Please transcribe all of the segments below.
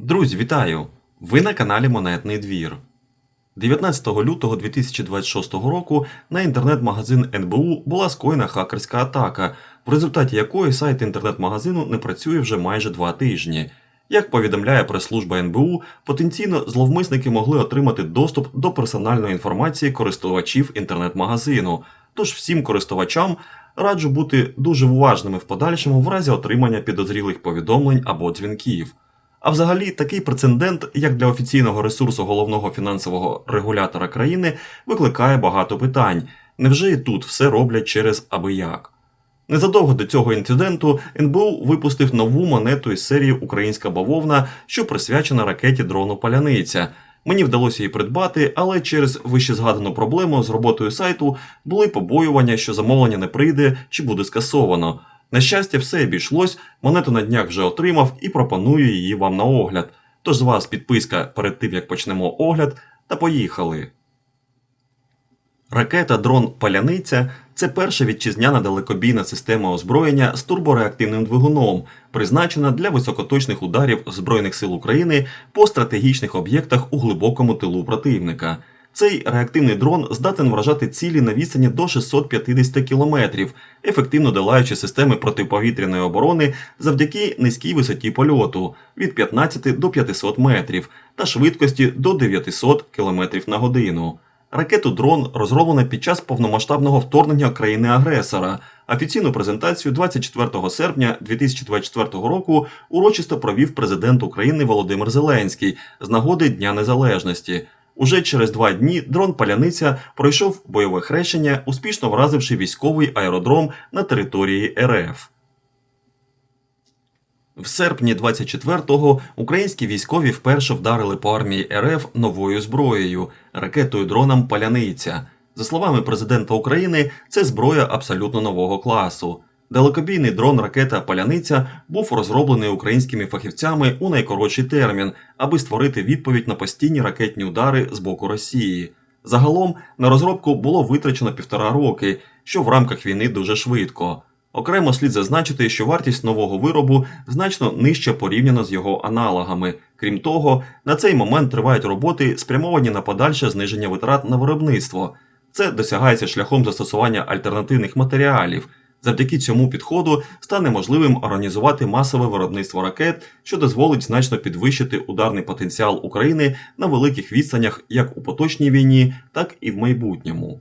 Друзі, вітаю! Ви на каналі Монетний двір. 19 лютого 2026 року на інтернет-магазин НБУ була скоєна хакерська атака, в результаті якої сайт інтернет-магазину не працює вже майже 2 тижні. Як повідомляє прес-служба НБУ, потенційно зловмисники могли отримати доступ до персональної інформації користувачів інтернет-магазину. Тож всім користувачам раджу бути дуже уважними в подальшому в разі отримання підозрілих повідомлень або дзвінків. А взагалі, такий прецедент, як для офіційного ресурсу головного фінансового регулятора країни, викликає багато питань. Невже і тут все роблять через абияк? Незадовго до цього інциденту НБУ випустив нову монету із серії «Українська бавовна», що присвячена ракеті дрону «Паляниця». Мені вдалося її придбати, але через вищезгадану проблему з роботою сайту були побоювання, що замовлення не прийде чи буде скасовано. На щастя, все обійшлось, монету на днях вже отримав і пропоную її вам на огляд. Тож з вас підписка перед тим, як почнемо огляд, та поїхали! Ракета-дрон «Паляниця» – це перша вітчизняна далекобійна система озброєння з турбореактивним двигуном, призначена для високоточних ударів Збройних сил України по стратегічних об'єктах у глибокому тилу противника. Цей реактивний дрон здатен вражати цілі на відстані до 650 км, ефективно долаючи системи протиповітряної оборони завдяки низькій висоті польоту – від 15 до 500 метрів та швидкості до 900 км на годину. Ракету-дрон розроблено під час повномасштабного вторгнення країни-агресора. Офіційну презентацію 24 серпня 2024 року урочисто провів президент України Володимир Зеленський з нагоди Дня Незалежності. Уже через 2 дні дрон «Паляниця» пройшов бойове хрещення, успішно вразивши військовий аеродром на території РФ. В серпні 24-го українські військові вперше вдарили по армії РФ новою зброєю – ракетою-дроном «Паляниця». За словами президента України, це зброя абсолютно нового класу. Далекобійний дрон-ракета «Паляниця» був розроблений українськими фахівцями у найкоротший термін, аби створити відповідь на постійні ракетні удари з боку Росії. Загалом на розробку було витрачено 1,5 роки, що в рамках війни дуже швидко. Окремо слід зазначити, що вартість нового виробу значно нижча порівняно з його аналогами. Крім того, на цей момент тривають роботи, спрямовані на подальше зниження витрат на виробництво. Це досягається шляхом застосування альтернативних матеріалів. Завдяки цьому підходу стане можливим організувати масове виробництво ракет, що дозволить значно підвищити ударний потенціал України на великих відстанях як у поточній війні, так і в майбутньому.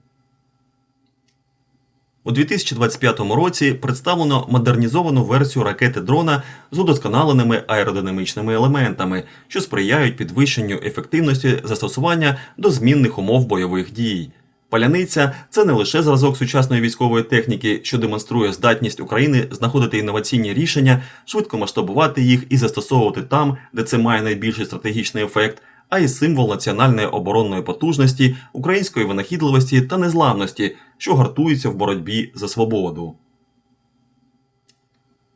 У 2025 році представлено модернізовану версію ракети-дрона з удосконаленими аеродинамічними елементами, що сприяють підвищенню ефективності застосування до змінних умов бойових дій. «Паляниця» – це не лише зразок сучасної військової техніки, що демонструє здатність України знаходити інноваційні рішення, швидко масштабувати їх і застосовувати там, де це має найбільший стратегічний ефект, а й символ національної оборонної потужності, української винахідливості та незламності, що гартуються в боротьбі за свободу.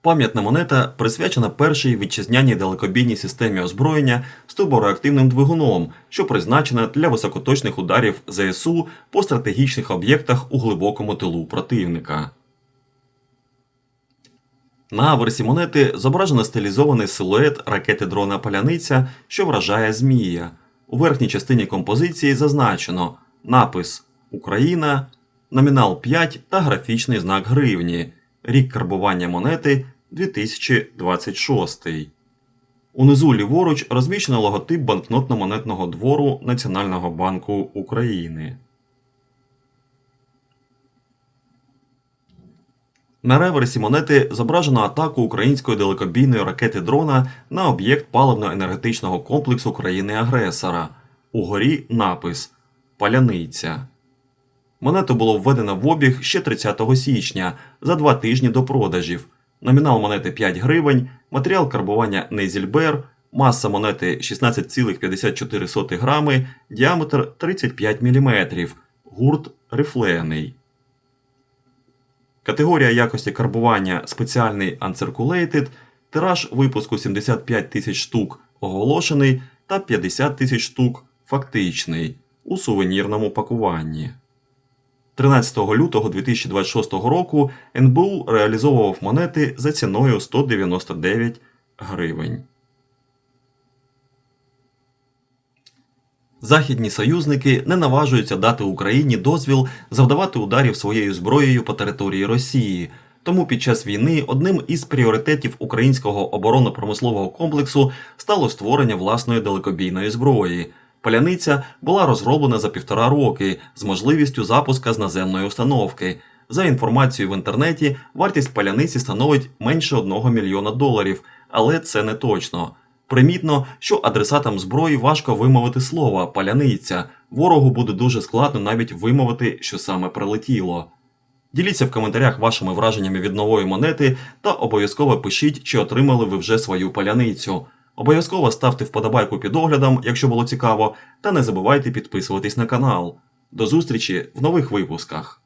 Пам'ятна монета присвячена першій вітчизняній далекобійній системі озброєння з турбореактивним двигуном, що призначена для високоточних ударів ЗСУ по стратегічних об'єктах у глибокому тилу противника. На аверсі монети зображено стилізований силует ракети-дрона «Паляниця», що вражає змія. У верхній частині композиції зазначено напис «Україна», номінал 5 та графічний знак гривні. Рік карбування монети – 2026. Унизу ліворуч розміщено логотип банкнотно-монетного двору Національного банку України. На реверсі монети зображено атаку української далекобійної ракети-дрона на об'єкт паливно-енергетичного комплексу країни-агресора. Угорі напис «Паляниця». Монету було введено в обіг ще 30 січня, за 2 тижні до продажів. Номінал монети 5 гривень, матеріал карбування Нейзільбер, маса монети 16,54 грами, діаметр 35 мм, гурт рифлений. Категорія якості карбування спеціальний Uncirculated, тираж випуску 75 тисяч штук оголошений та 50 тисяч штук фактичний у сувенірному пакуванні. 13 лютого 2026 року НБУ реалізовував монети за ціною 199 гривень. Західні союзники не наважуються дати Україні дозвіл завдавати ударів своєю зброєю по території Росії. Тому під час війни одним із пріоритетів українського оборонно-промислового комплексу стало створення власної далекобійної зброї. Паляниця була розроблена за 1,5 роки з можливістю запуска з наземної установки. За інформацією в інтернеті, вартість паляниці становить менше $1 мільйона, але це не точно. Примітно, що адресатам зброї важко вимовити слово «паляниця». Ворогу буде дуже складно навіть вимовити, що саме прилетіло. Діліться в коментарях вашими враженнями від нової монети та обов'язково пишіть, чи отримали ви вже свою паляницю. Обов'язково ставте вподобайку під оглядом, якщо було цікаво, та не забувайте підписуватись на канал. До зустрічі в нових випусках!